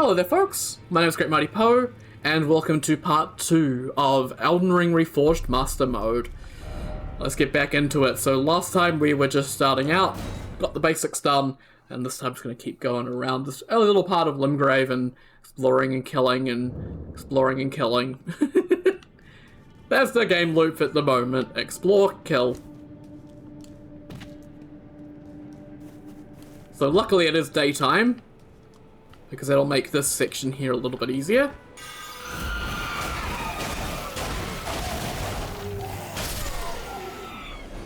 Hello there folks, my name is Great Mighty Poe, and welcome to part 2 of Elden Ring Reforged Master Mode. Let's get back into it. So last time we were just starting out, got the basics done, and this time I'm just going to keep going around this early little part of Limgrave and exploring and killing and exploring and killing. That's the game loop at the moment. Explore, kill. So luckily it is daytime, because that'll make this section here a little bit easier.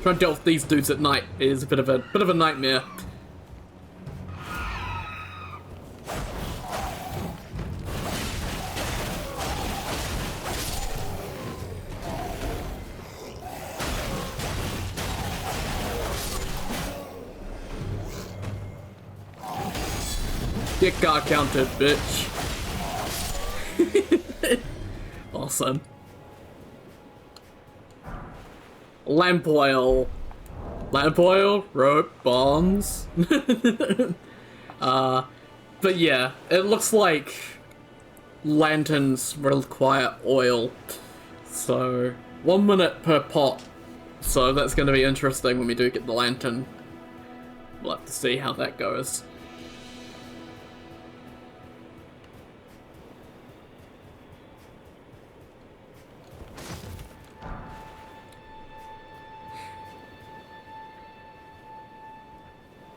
Trying to deal with these dudes at night is a bit of a nightmare. Get guard counted, bitch. Awesome. Lamp oil. Lamp oil, rope, bombs. But yeah, it looks like lanterns require oil. So, 1 minute per pot. So that's going to be interesting when we do get the lantern. We'll have to see how that goes.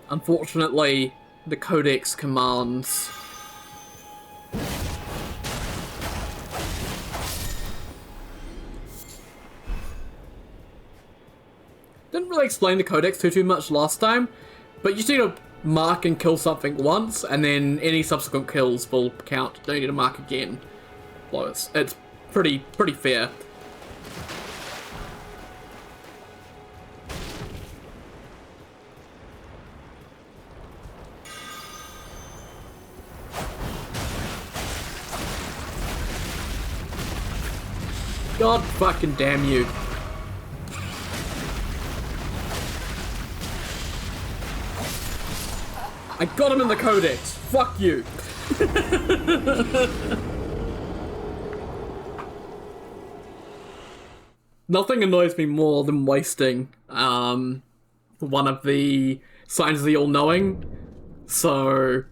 Unfortunately, the codex commands didn't really explain the codex too much last time, but you just need to mark and kill something once, and then any subsequent kills will count. Don't need to mark again. Well, it's pretty fair. God fucking damn you. I got him in the codex. Fuck you. Nothing annoys me more than wasting one of the signs of the all-knowing. So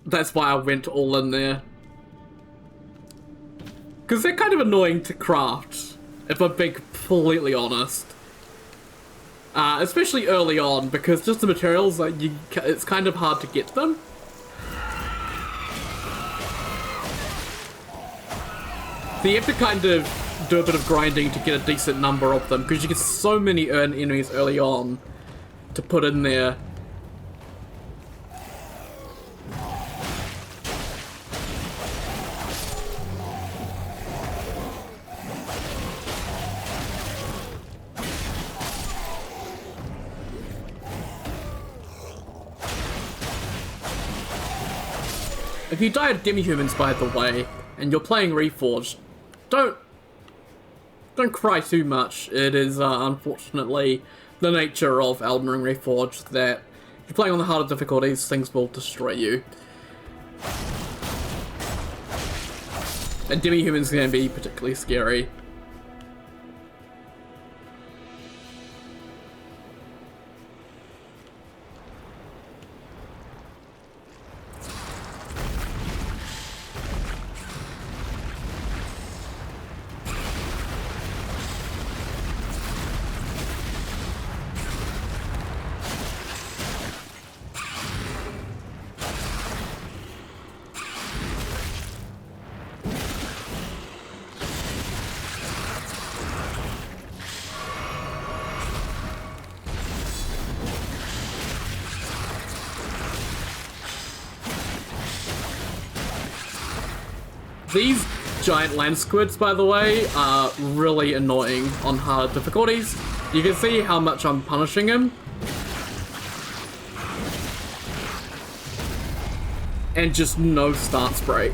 that's why I went all in there. Because they're kind of annoying to craft, if I'm being completely honest. Especially early on, because just the materials, it's kind of hard to get them. So you have to kind of do a bit of grinding to get a decent number of them, because you get so many enemies early on to put in there. If you die of demi-humans, by the way, and you're playing Reforged, don't cry too much. It is, unfortunately, the nature of Elden Ring Reforged that if you're playing on the harder difficulties, things will destroy you. And demi-humans can be particularly scary. These giant land squids, by the way, are really annoying on hard difficulties. You can see how much I'm punishing him. And just no stance break,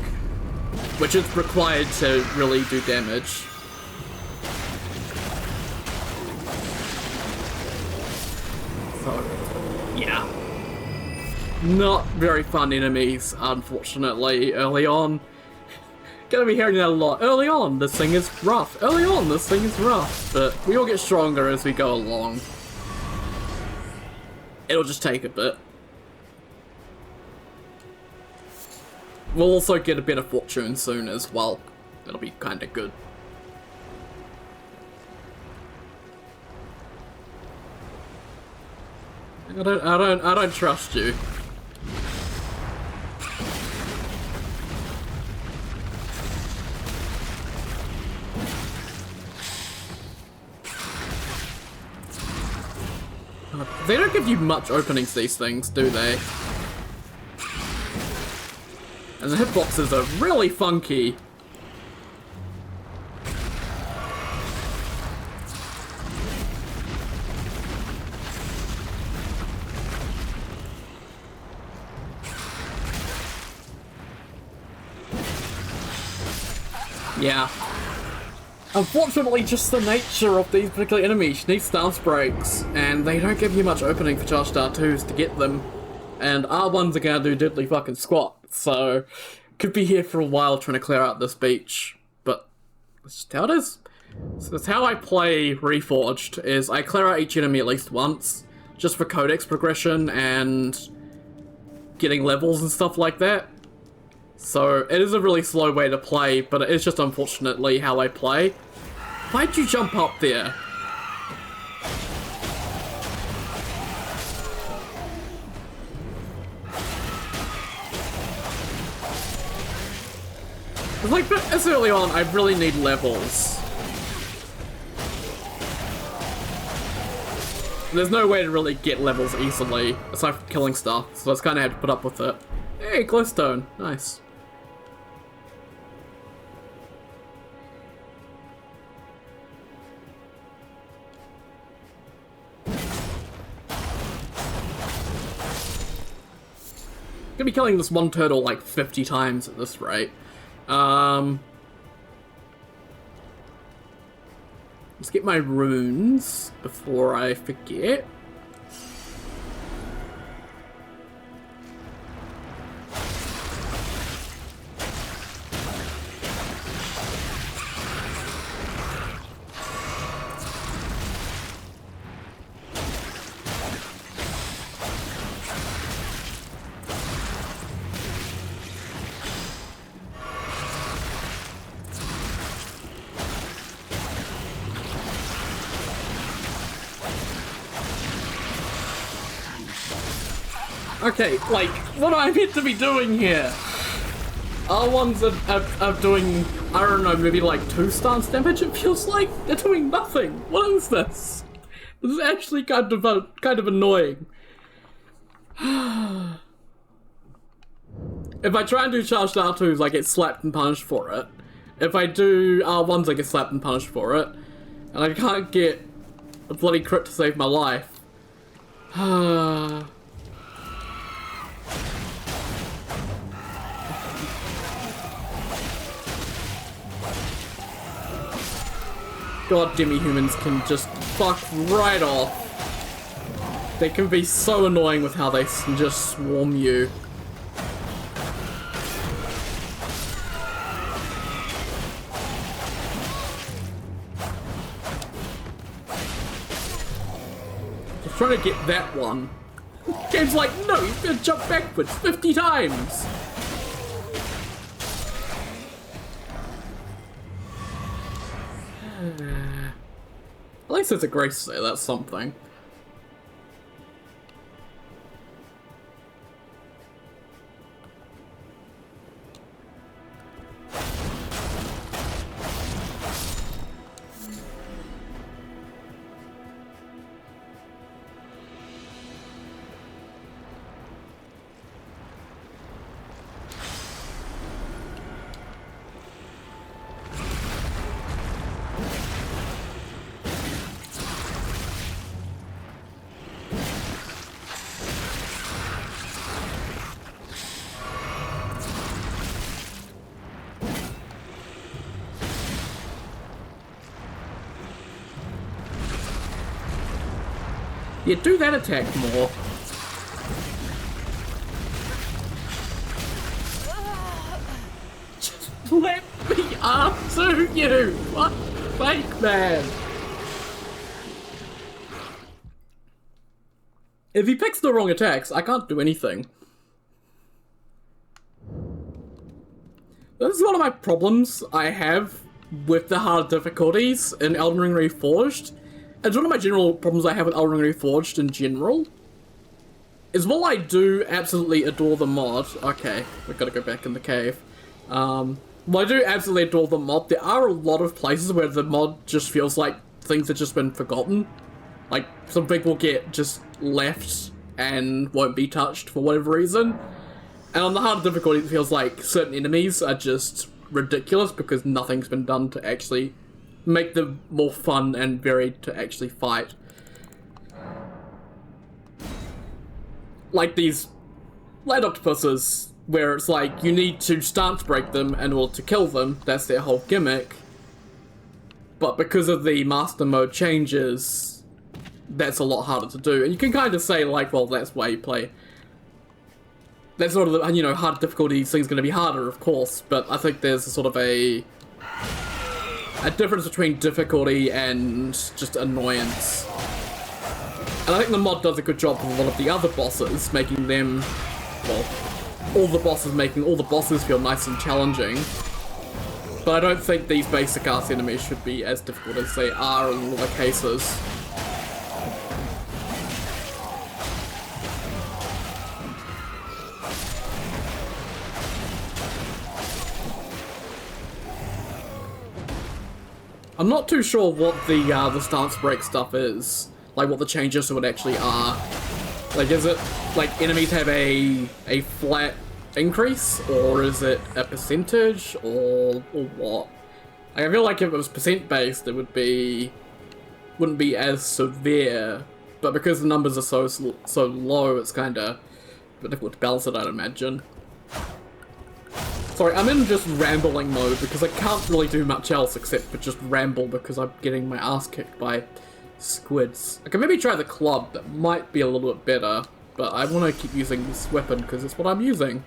which is required to really do damage. So, yeah. Not very fun enemies, unfortunately, early on. Gonna be hearing that a lot. Early on, this thing is rough. Early on, this thing is rough. But we all get stronger as we go along. It'll just take a bit. We'll also get a bit of fortune soon as well. That'll be kinda good. I don't trust you. They don't give you much openings, these things, do they? And the hitboxes are really funky. Yeah. Unfortunately, just the nature of these particular enemies, you need stance breaks, and they don't give you much opening for charged R2s to get them. And R1s are gonna do diddly fucking squat, so could be here for a while trying to clear out this beach, but that's just how it is. So that's how I play Reforged, is I clear out each enemy at least once, just for codex progression and getting levels and stuff like that. So it is a really slow way to play, but it is just unfortunately how I play. Why'd you jump up there? Like, this early on, I really need levels. There's no way to really get levels easily, aside from killing stuff, so I just kind of had to put up with it. Hey, glowstone. Nice. Gonna be killing this one turtle like 50 times at this rate. Let's get my runes before I forget. Okay, like, what am I meant to be doing here? R1s are doing, I don't know, maybe like 2 stance damage, it feels like? They're doing nothing. What is this? This is actually kind of annoying. If I try and do charged R2s, I get slapped and punished for it. If I do R1s, I get slapped and punished for it. And I can't get a bloody crit to save my life. God, demi-humans can just fuck right off. They can be so annoying with how they can just swarm you. Just trying to get that one. Game's like, no, you're gonna jump backwards 50 times! At least there's a grace there, that's something. Yeah, do that attack more. Let me answer you! What? Fake man! If he picks the wrong attacks, I can't do anything. This is one of my problems I have with the hard difficulties in Elden Ring Reforged. It's one of my general problems I have with Elden Ring Reforged in general. Is while I do absolutely adore the mod... Okay, we've got to go back in the cave. While I do absolutely adore the mod, there are a lot of places where the mod just feels like things have just been forgotten. Like, some people get just left and won't be touched for whatever reason. And on the harder difficulty, it feels like certain enemies are just ridiculous because nothing's been done to actually make them more fun and varied to actually fight. Like these light octopuses, where it's like you need to stance break them in order to kill them. That's their whole gimmick. But because of the master mode changes, that's a lot harder to do. And you can kind of say, like, well, that's why you play. That's sort of the, you know, hard difficulty thing's going to be harder, of course, but I think there's a sort of a difference between difficulty and just annoyance. And I think the mod does a good job with a lot of the other bosses, making them, well, all the bosses feel nice and challenging. But I don't think these basic ass enemies should be as difficult as they are in a lot of cases. I'm not too sure what the stance break stuff is, like what the changes to it actually are. Like, is it like enemies have a flat increase, or is it a percentage, or what? Like, I feel like if it was percent based, it wouldn't be as severe, but because the numbers are so low, it's kind of difficult to balance it, I'd imagine. Sorry, I'm in just rambling mode because I can't really do much else except for just ramble because I'm getting my ass kicked by squids. I can maybe try the club, that might be a little bit better, but I want to keep using this weapon because it's what I'm using.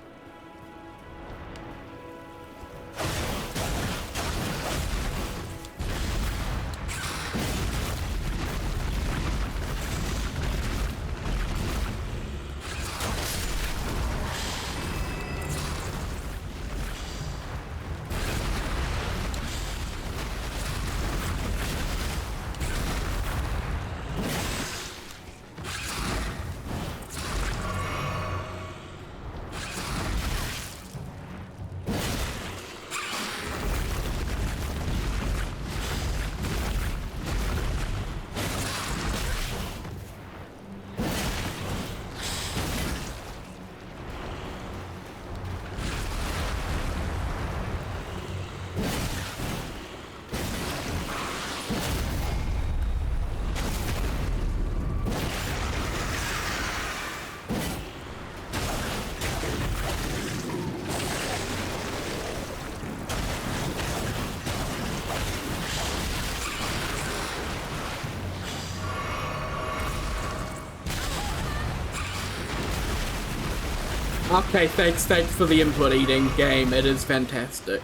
Okay, thanks for the input eating game, it is fantastic.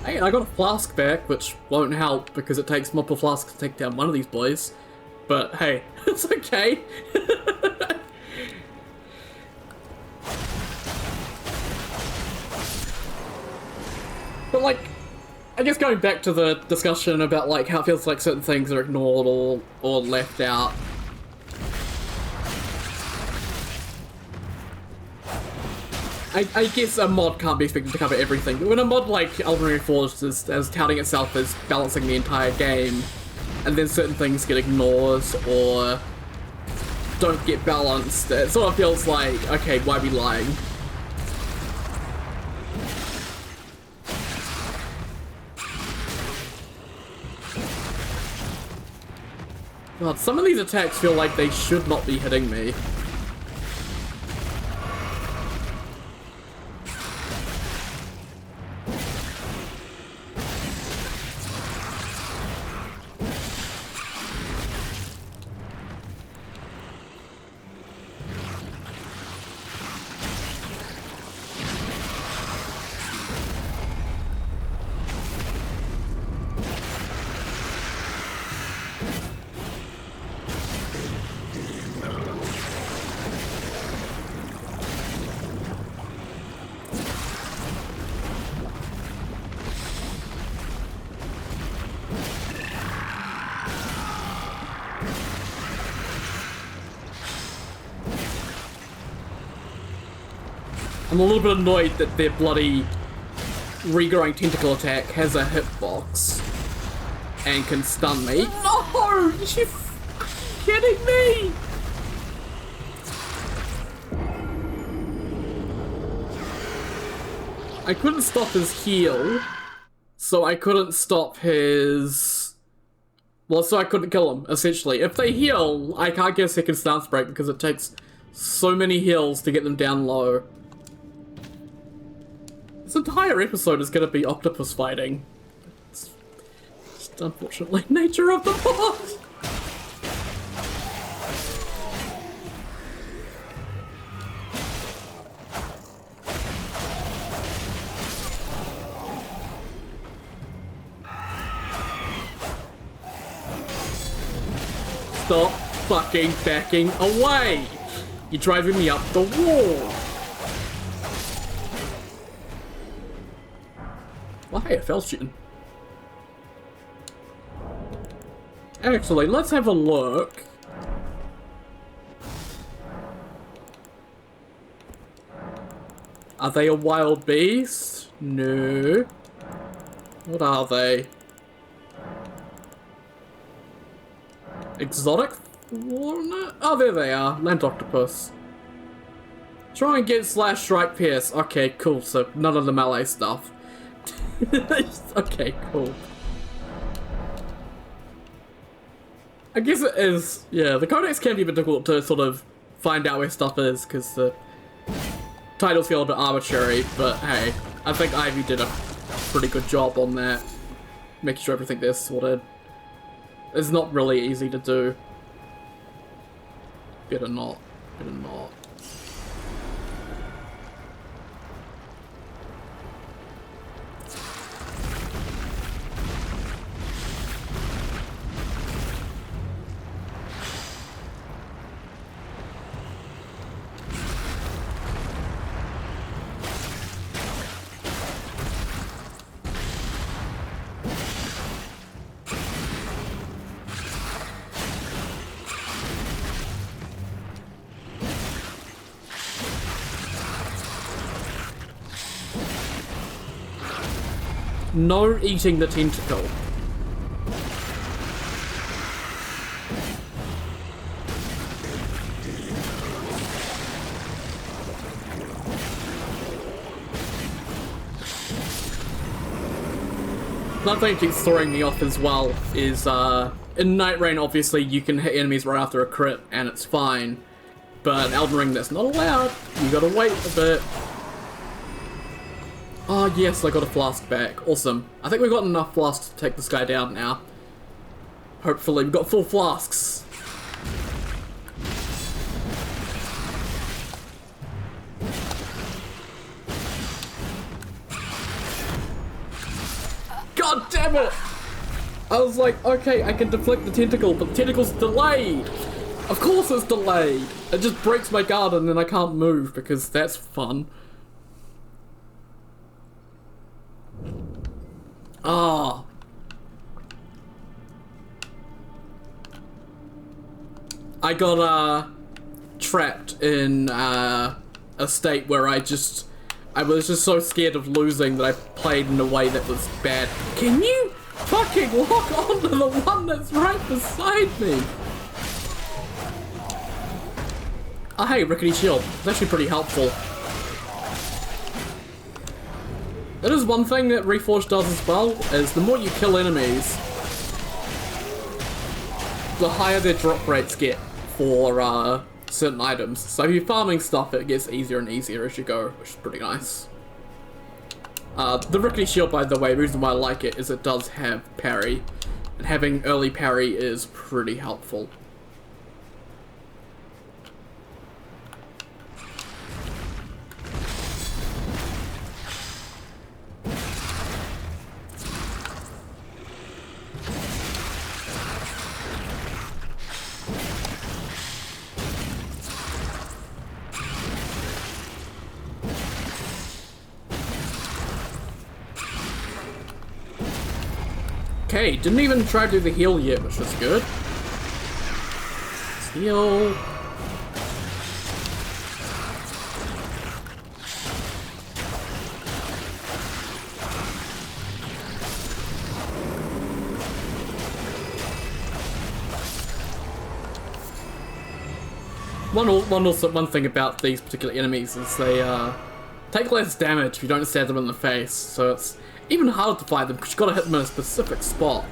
Hey, I got a flask back, which won't help because it takes multiple flasks to take down one of these boys. But hey, it's okay. But like, I guess going back to the discussion about like how it feels like certain things are ignored or left out. I guess a mod can't be expected to cover everything, but when a mod like Elden Ring Reforged is touting itself as balancing the entire game, and then certain things get ignored or don't get balanced, it sort of feels like, okay, why are we lying? God, some of these attacks feel like they should not be hitting me. I'm a little bit annoyed that their bloody regrowing tentacle attack has a hitbox and can stun me. No! You kidding me? I couldn't stop his heal, so I couldn't stop his... Well, so I couldn't kill him, essentially. If they heal, I can't get a second stance break because it takes so many heals to get them down low. This entire episode is going to be Octopus fighting. It's just unfortunately nature of the boss. Stop fucking backing away! You're driving me up the wall! Well, hey, it fell shooting. Actually, let's have a look. Are they a wild beast? No. What are they? Exotic fauna? Oh, there they are. Land octopus. Try and get slash strike pierce. Okay, cool. So none of the melee stuff. Okay, cool. I guess it is. Yeah, the codex can be a bit difficult to sort of find out where stuff is because the titles feel a bit arbitrary. But hey, I think Ivy did a pretty good job on that, making sure everything there's sorted. It's not really easy to do. Better not. Better not. No eating the tentacle. Another thing that keeps throwing me off as well is, in Night Rain, obviously, you can hit enemies right after a crit, and it's fine. But in Elden Ring, that's not allowed. You gotta wait a bit. Oh yes, I got a flask back. Awesome. I think we've got enough flasks to take this guy down now. Hopefully, we've got full flasks. God damn it! I was like, okay, I can deflect the tentacle, but the tentacle's delayed! Of course it's delayed! It just breaks my guard and then I can't move because that's fun. Ah. I got trapped in a state where I was just so scared of losing that I played in a way that was bad. Can you fucking lock onto the one that's right beside me? Oh hey, rickety shield. It's actually pretty helpful. That is one thing that Reforged does as well, is the more you kill enemies, the higher their drop rates get for certain items. So if you're farming stuff, it gets easier and easier as you go, which is pretty nice. The rickety shield, by the way, the reason why I like it is it does have parry, and having early parry is pretty helpful. Okay, didn't even try to do the heal yet, which was good. Let's heal. One thing about these particular enemies is they take less damage if you don't stab them in the face, so it's even harder to fight them because you've got to hit them in a specific spot.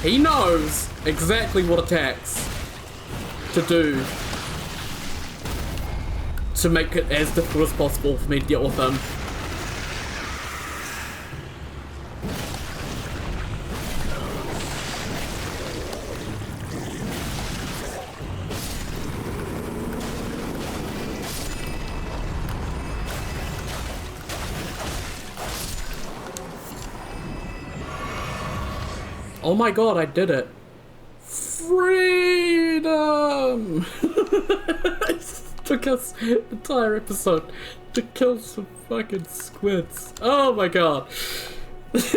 He knows exactly what attacks to do to make it as difficult as possible for me to deal with him. Oh my god, I did it. Freedom! It took us an entire episode to kill some fucking squids. Oh my god. That's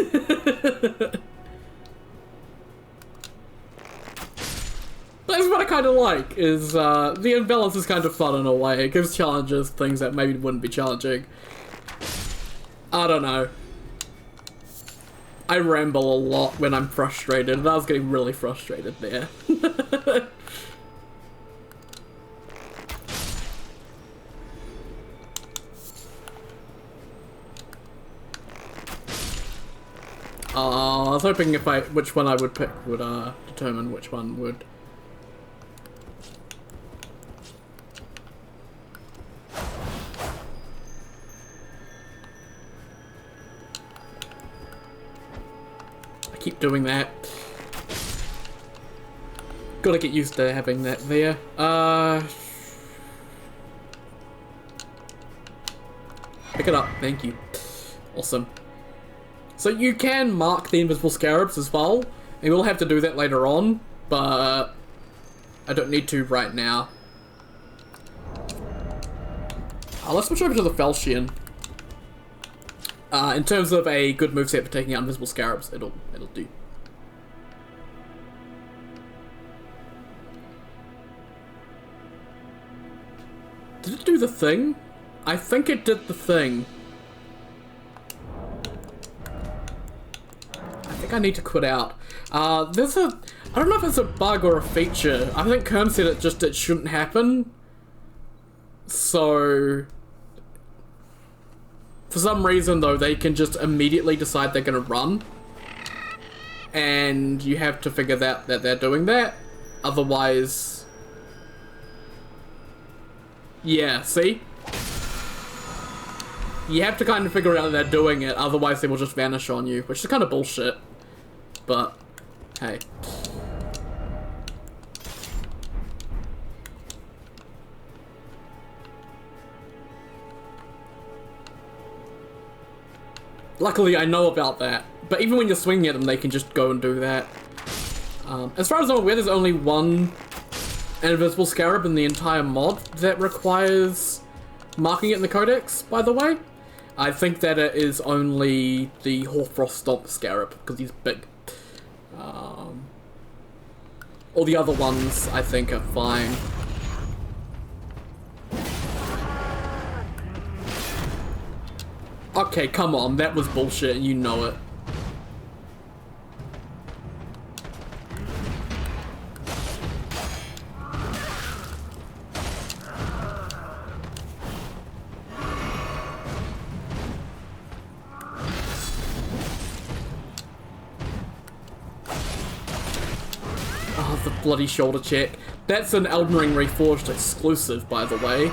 what I kind of like, is the imbalance is kind of fun in a way. It gives challenges, things that maybe wouldn't be challenging. I don't know. I ramble a lot when I'm frustrated, and I was getting really frustrated there. I was hoping which one I would pick would determine which one would. Keep doing that. Gotta get used to having that there. Pick it up, thank you. Awesome. So you can mark the invisible scarabs as well. And we'll have to do that later on, but I don't need to right now. Let's switch over to the Falchion. In terms of a good moveset for taking out invisible scarabs, it'll do. Did it do the thing? I think it did the thing. I think I need to quit out. I don't know if it's a bug or a feature. I think Kern said it shouldn't happen. So for some reason, though, they can just immediately decide they're going to run. And you have to figure that they're doing that. Otherwise... yeah, see? You have to kind of figure out that they're doing it, otherwise they will just vanish on you, which is kind of bullshit. But, hey. Luckily, I know about that. But even when you're swinging at them, they can just go and do that. As far as I'm aware, there's only one invisible scarab in the entire mod that requires marking it in the codex, by the way. I think that it is only the Hoarfrost Stomp scarab, because he's big. All the other ones, I think, are fine. Okay, come on, that was bullshit, and you know it. Oh, the bloody shoulder check. That's an Elden Ring Reforged exclusive, by the way.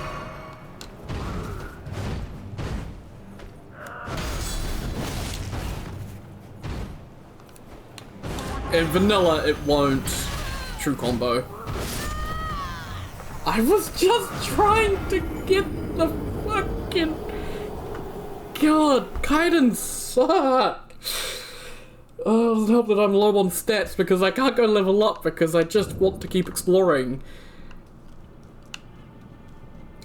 In vanilla, it won't true combo. I was just trying to get the fucking... God, Kaiden suck! Oh, it doesn't help that I'm low on stats because I can't go level up because I just want to keep exploring.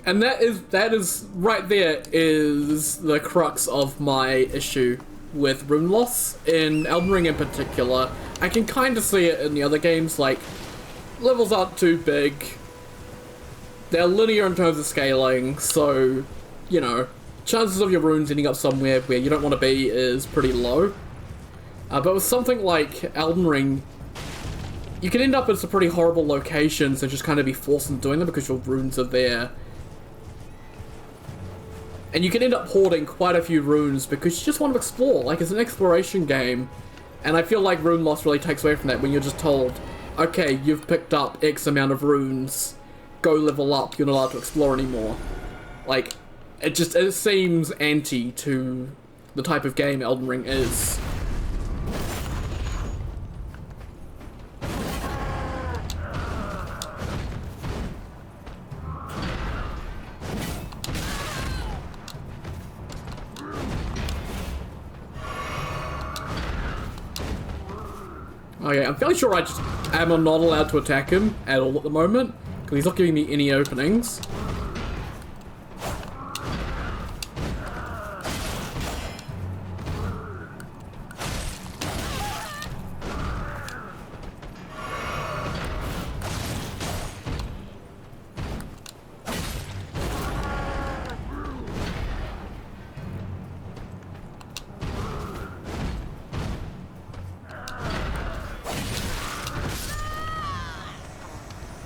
And that is right there is the crux of my issue with rune loss in Elden Ring in particular. I can kind of see it in the other games, like, levels aren't too big, they're linear in terms of scaling, so, you know, chances of your runes ending up somewhere where you don't want to be is pretty low. But with something like Elden Ring, you can end up in some pretty horrible locations and just kind of be forced into doing them because your runes are there. And you can end up hoarding quite a few runes because you just want to explore. Like, it's an exploration game. And I feel like rune loss really takes away from that when you're just told, okay, you've picked up X amount of runes, go level up, you're not allowed to explore anymore. Like, it seems anti to the type of game Elden Ring is. Okay, I'm fairly sure I just am not allowed to attack him at all at the moment, because he's not giving me any openings.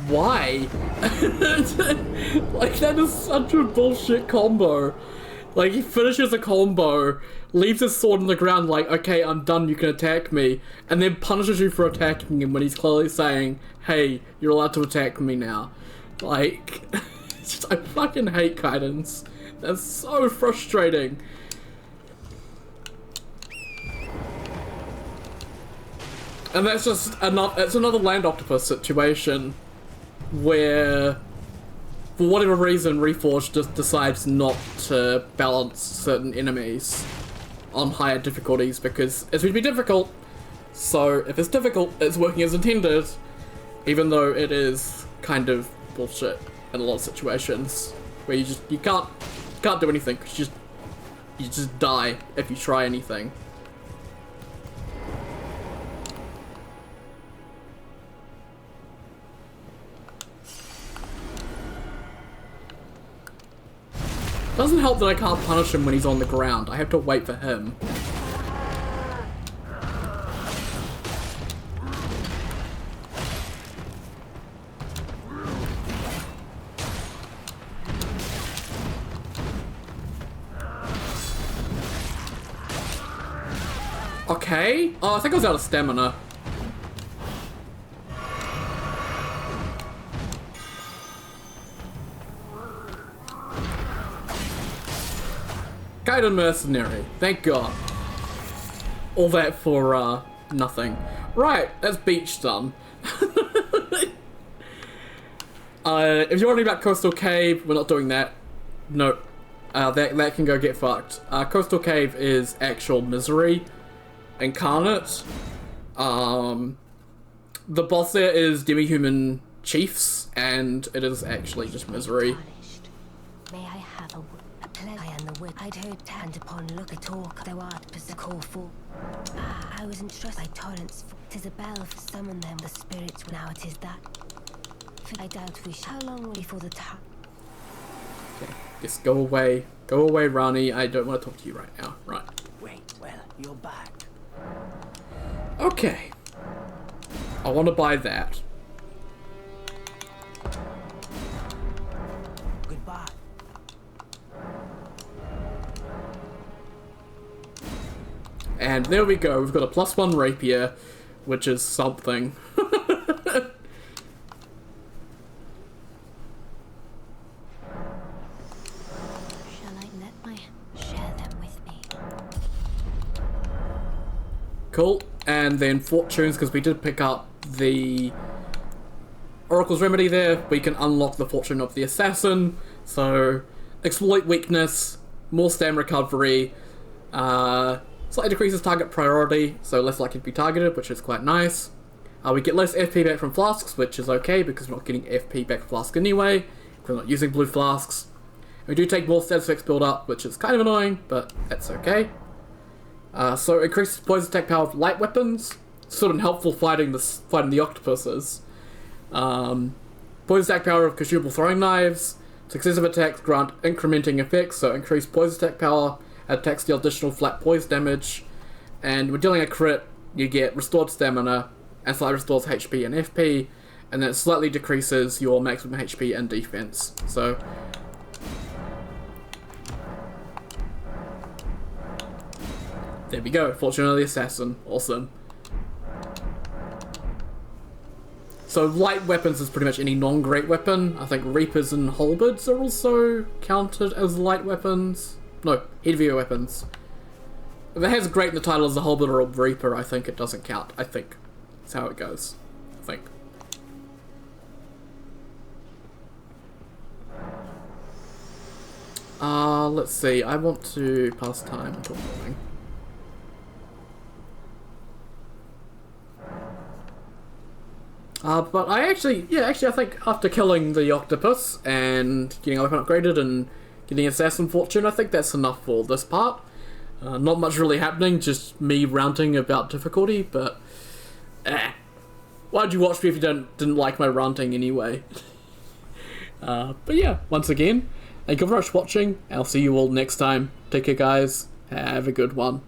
Why? Like, that is such a bullshit combo. Like, he finishes a combo, leaves his sword on the ground like, okay, I'm done, you can attack me, and then punishes you for attacking him when he's clearly saying, hey, you're allowed to attack me now. Like, I fucking hate Kaidens. That's so frustrating. And that's just another land octopus situation where, for whatever reason, Reforged just decides not to balance certain enemies on higher difficulties because it's going to be difficult. So if it's difficult, it's working as intended, even though it is kind of bullshit in a lot of situations where you can't do anything because you just die if you try anything. Doesn't help that I can't punish him when he's on the ground. I have to wait for him. Okay. Oh, I think I was out of stamina. Gaiden Mercenary, thank God. All that for, nothing. Right, that's beach done. If you're wondering about Coastal Cave, we're not doing that. No, that can go get fucked. Coastal Cave is actual misery incarnate. The boss there is demi-human chiefs, and it is actually just misery. May I have a pleasure and the wit I'd heard turned upon look at talk thou art the call for. I was entrusted by torrents, 'tis a bell for summon them the spirits now it is that. I doubt we shall. How long will before the time? Okay, just go away. Go away, Rani. I don't want to talk to you right now. Right. Wait, well, you're back. Okay. I want to buy that. Goodbye. And there we go. We've got a +1 rapier, which is something. Cool, and then fortunes, because we did pick up the Oracle's Remedy there, we can unlock the fortune of the assassin, so exploit weakness, more stam recovery, slightly decreases target priority, so less likely to be targeted, which is quite nice. We get less FP back from flasks, which is okay, because we're not getting FP back from flasks anyway, because we're not using blue flasks. We do take more status effects build up, which is kind of annoying, but that's okay. So increases poison attack power of light weapons. Sort of helpful fighting the octopuses. Poison attack power of consumable throwing knives. Successive attacks grant incrementing effects, so increase poison attack power. Attacks deal additional flat poison damage. And when dealing a crit, you get restored stamina, and slightly restores HP and FP, and then it slightly decreases your maximum HP and defense. So there we go. Fortunately, assassin, awesome. So light weapons is pretty much any non-great weapon. I think Reapers and Halberds are also counted as light weapons. No, heavier weapons. If it has great in the title as a Halberd or a Reaper, I think it doesn't count. I think. That's how it goes. I think. Let's see. I want to pass time until morning. But I actually, I think after killing the Octopus and getting weapon upgraded and getting Assassin Fortune, I think that's enough for this part. Not much really happening, just me ranting about difficulty, but why'd you watch me if you didn't like my ranting anyway? But yeah, once again, thank you very much for watching. I'll see you all next time. Take care, guys. Have a good one.